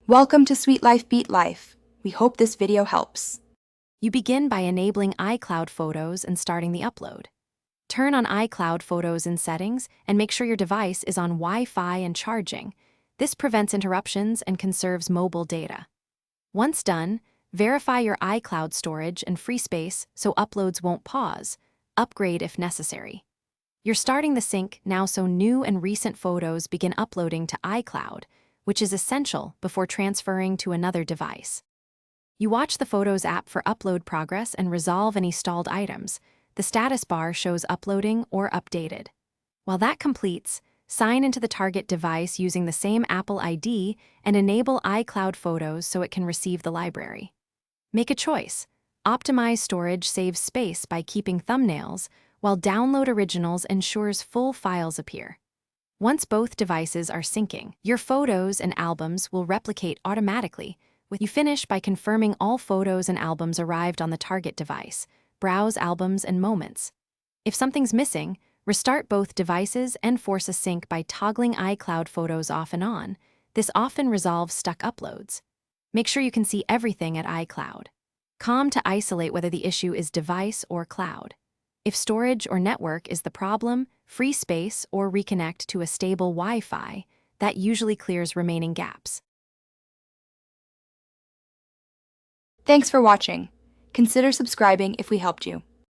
Welcome to Sweet Life Beat Life. We hope this video helps. You begin by enabling iCloud Photos and starting the upload. Turn on iCloud Photos in Settings and make sure your device is on Wi-Fi and charging. This prevents interruptions and conserves mobile data. Once done, verify your iCloud storage and free space so uploads won't pause. Upgrade if necessary. You're starting the sync now so new and recent photos begin uploading to iCloud, which is essential before transferring to another device. You watch the Photos app for upload progress and resolve any stalled items. The status bar shows uploading or updated. While that completes, sign into the target device using the same Apple ID and enable iCloud Photos so it can receive the library. Make a choice. Optimize storage saves space by keeping thumbnails, while Download Originals ensures full files appear. Once both devices are syncing, your photos and albums will replicate automatically. You finish by confirming all photos and albums arrived on the target device. Browse albums and moments. If something's missing, restart both devices and force a sync by toggling iCloud Photos off and on. This often resolves stuck uploads. Make sure you can see everything at iCloud. COM to isolate whether the issue is device or cloud. If storage or network is the problem, free space or reconnect to a stable Wi-Fi. That usually clears remaining gaps. Thanks for watching. Consider subscribing if we helped you.